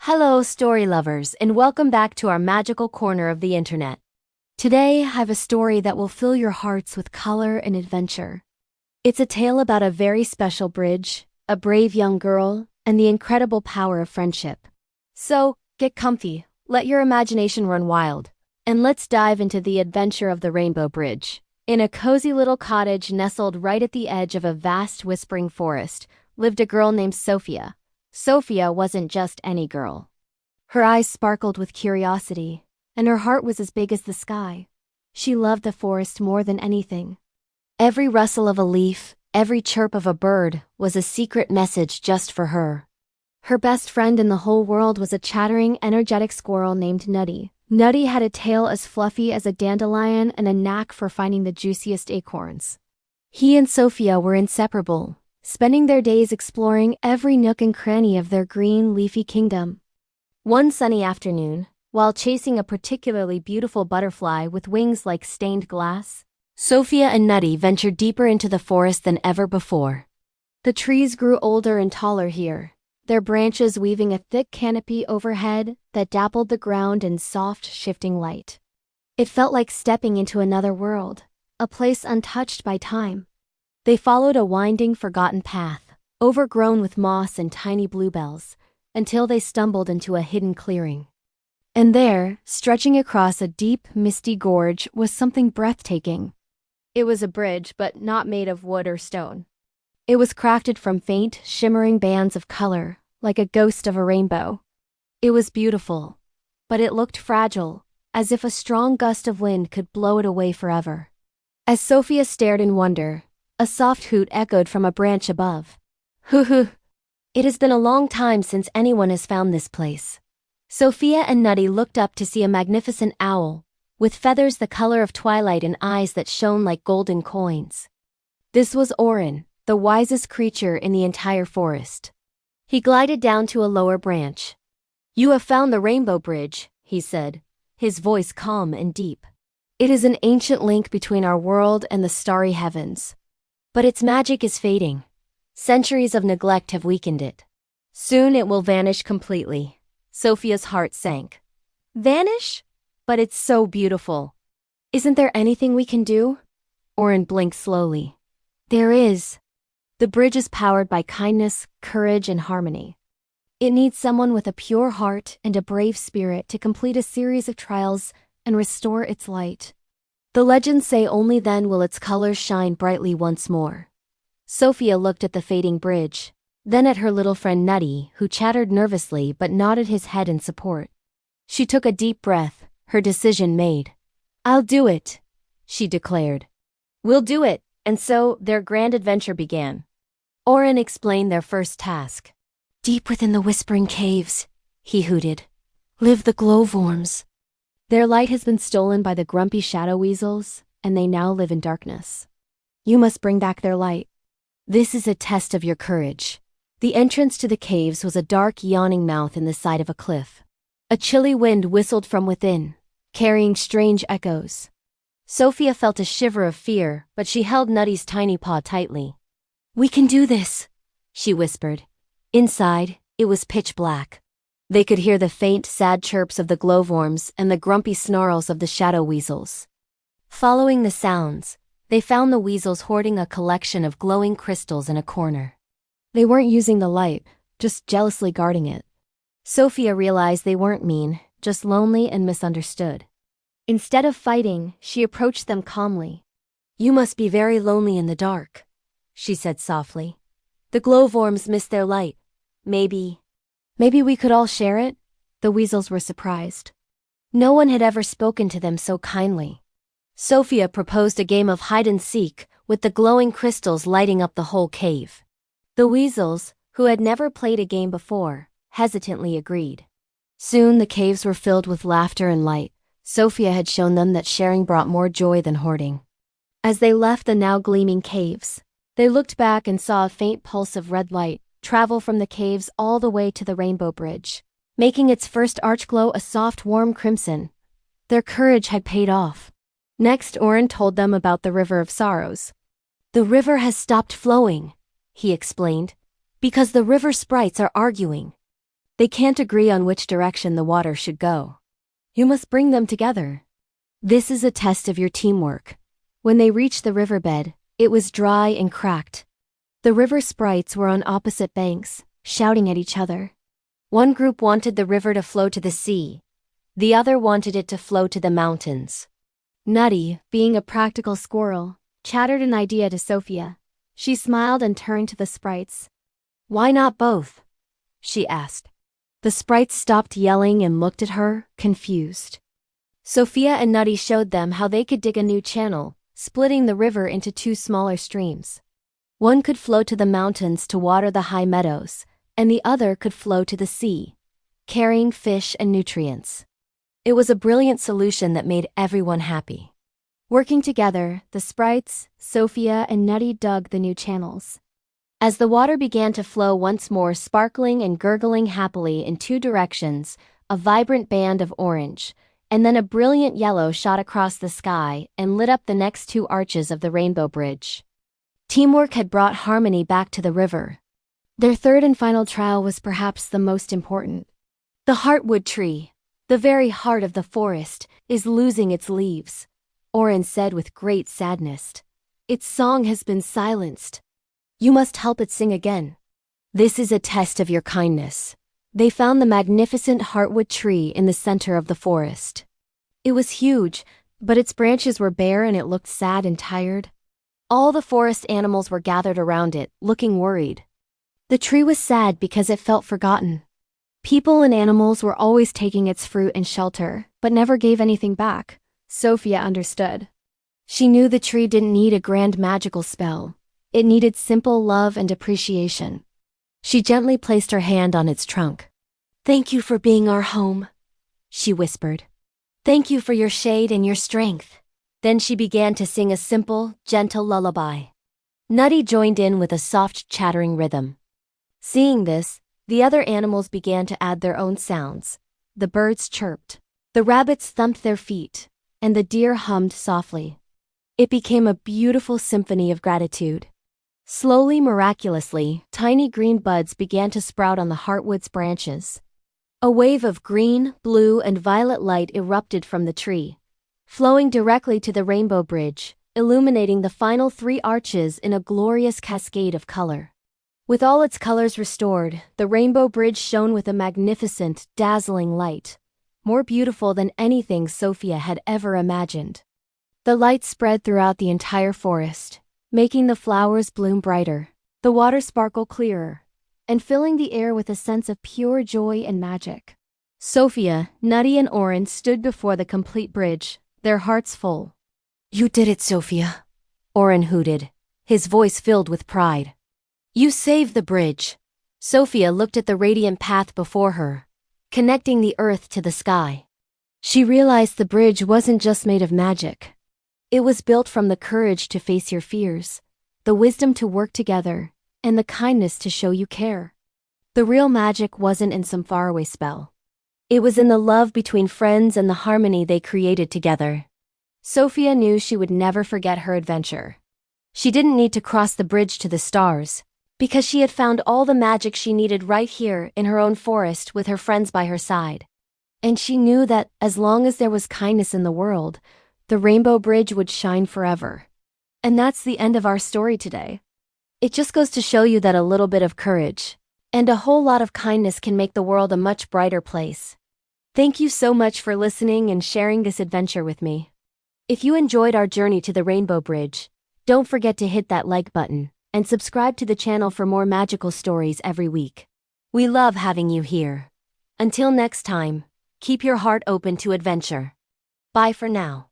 Hello, story lovers, and welcome back to our magical corner of the internet. Today, I have a story that will fill your hearts with color and adventure. It's a tale about a very special bridge, a brave young girl, and the incredible power of friendship. So, get comfy, let your imagination run wild, and let's dive into the adventure of the Rainbow Bridge. In a cozy little cottage nestled right at the edge of a vast whispering forest, lived a girl named Sophia. Sophia wasn't just any girl. Her eyes sparkled with curiosity, and her heart was as big as the sky. She loved the forest more than anything. Every rustle of a leaf, every chirp of a bird, was a secret message just for her. Her best friend in the whole world was a chattering, energetic squirrel named Nutty. Nutty had a tail as fluffy as a dandelion and a knack for finding the juiciest acorns. He and Sophia were inseparable, spending their days exploring every nook and cranny of their green, leafy kingdom. One sunny afternoon, while chasing a particularly beautiful butterfly with wings like stained glass, Sophia and Nutty ventured deeper into the forest than ever before. The trees grew older and taller here, their branches weaving a thick canopy overhead that dappled the ground in soft, shifting light. It felt like stepping into another world, a place untouched by time. They followed a winding, forgotten path, overgrown with moss and tiny bluebells, until they stumbled into a hidden clearing. And there, stretching across a deep, misty gorge, was something breathtaking. It was a bridge, but not made of wood or stone. It was crafted from faint, shimmering bands of color, like a ghost of a rainbow. It was beautiful, but it looked fragile, as if a strong gust of wind could blow it away forever. As Sophia stared in wonder, a soft hoot echoed from a branch above. Hoo hoo! It has been a long time since anyone has found this place. Sophia and Nutty looked up to see a magnificent owl, with feathers the color of twilight and eyes that shone like golden coins. This was Orin, the wisest creature in the entire forest. He glided down to a lower branch. "You have found the Rainbow Bridge," he said, his voice calm and deep. "It is an ancient link between our world and the starry heavens. But its magic is fading. Centuries of neglect have weakened it. Soon it will vanish completely." Sophia's heart sank. "Vanish? But it's so beautiful. Isn't there anything we can do?" Orin blinked slowly. "There is. The bridge is powered by kindness, courage, and harmony. It needs someone with a pure heart and a brave spirit to complete a series of trials and restore its light. The legends say only then will its colors shine brightly once more." Sophia looked at the fading bridge, then at her little friend Nutty, who chattered nervously but nodded his head in support. She took a deep breath, her decision made. "I'll do it," she declared. "We'll do it," and so their grand adventure began. Orin explained their first task. "Deep within the whispering caves," he hooted, "live the glowworms. Their light has been stolen by the grumpy shadow weasels, and they now live in darkness. You must bring back their light. This is a test of your courage." The entrance to the caves was a dark, yawning mouth in the side of a cliff. A chilly wind whistled from within, carrying strange echoes. Sophia felt a shiver of fear, but she held Nutty's tiny paw tightly. "We can do this," she whispered. Inside, it was pitch black. They could hear the faint, sad chirps of the glowworms and the grumpy snarls of the shadow weasels. Following the sounds, they found the weasels hoarding a collection of glowing crystals in a corner. They weren't using the light, just jealously guarding it. Sophia realized they weren't mean, just lonely and misunderstood. Instead of fighting, she approached them calmly. "You must be very lonely in the dark," she said softly. "The glowworms miss their light. Maybe we could all share it?" The weasels were surprised. No one had ever spoken to them so kindly. Sophia proposed a game of hide-and-seek, with the glowing crystals lighting up the whole cave. The weasels, who had never played a game before, hesitantly agreed. Soon the caves were filled with laughter and light. Sophia had shown them that sharing brought more joy than hoarding. As they left the now gleaming caves, they looked back and saw a faint pulse of red light travel from the caves all the way to the Rainbow Bridge, making its first archglow a soft, warm crimson. Their courage had paid off. Next, Orin told them about the River of Sorrows. "The river has stopped flowing," he explained, "because the river sprites are arguing. They can't agree on which direction the water should go. You must bring them together. This is a test of your teamwork. When they reached the riverbed, it was dry and cracked. The river sprites were on opposite banks, shouting at each other. One group wanted the river to flow to the sea. The other wanted it to flow to the mountains. Nutty, being a practical squirrel, chattered an idea to Sophia. She smiled and turned to the sprites. "Why not both?" she asked. The sprites stopped yelling and looked at her, confused. Sophia and Nutty showed them how they could dig a new channel, splitting the river into two smaller streams. One could flow to the mountains to water the high meadows, and the other could flow to the sea, carrying fish and nutrients. It was a brilliant solution that made everyone happy. Working together, the sprites, Sophia, and Nutty dug the new channels. As the water began to flow once more, sparkling and gurgling happily in two directions, a vibrant band of orange, and then a brilliant yellow shot across the sky and lit up the next two arches of the rainbow bridge. Teamwork had brought harmony back to the river. Their third and final trial was perhaps the most important. The heartwood tree, the very heart of the forest, is losing its leaves. Oren said with great sadness. Its song has been silenced. You must help it sing again. This is a test of your kindness. They found the magnificent heartwood tree in the center of the forest. It was huge, but its branches were bare and it looked sad and tired. All the forest animals were gathered around it, looking worried. The tree was sad because it felt forgotten. People and animals were always taking its fruit and shelter, but never gave anything back. Sophia understood. She knew the tree didn't need a grand magical spell. It needed simple love and appreciation. She gently placed her hand on its trunk. "Thank you for being our home," she whispered. "Thank you for your shade and your strength." Then she began to sing a simple, gentle lullaby. Nutty joined in with a soft chattering rhythm. Seeing this, the other animals began to add their own sounds. The birds chirped, the rabbits thumped their feet, and the deer hummed softly. It became a beautiful symphony of gratitude. Slowly, miraculously, tiny green buds began to sprout on the heartwood's branches. A wave of green, blue, and violet light erupted from the tree, flowing directly to the rainbow bridge, illuminating the final three arches in a glorious cascade of color. With all its colors restored, the rainbow bridge shone with a magnificent, dazzling light, more beautiful than anything Sophia had ever imagined. The light spread throughout the entire forest, making the flowers bloom brighter, the water sparkle clearer, and filling the air with a sense of pure joy and magic. Sophia, Nutty, and Oren stood before the complete bridge, their hearts full. "You did it, Sophia," Oren hooted, his voice filled with pride. "You saved the bridge." Sophia looked at the radiant path before her, connecting the earth to the sky. She realized the bridge wasn't just made of magic. It was built from the courage to face your fears, the wisdom to work together, and the kindness to show you care. The real magic wasn't in some faraway spell. It was in the love between friends and the harmony they created together. Sophia knew she would never forget her adventure. She didn't need to cross the bridge to the stars, because she had found all the magic she needed right here in her own forest with her friends by her side. And she knew that as long as there was kindness in the world, the rainbow bridge would shine forever. And that's the end of our story today. It just goes to show you that a little bit of courage and a whole lot of kindness can make the world a much brighter place. Thank you so much for listening and sharing this adventure with me. If you enjoyed our journey to the Rainbow Bridge, don't forget to hit that like button and subscribe to the channel for more magical stories every week. We love having you here. Until next time, keep your heart open to adventure. Bye for now.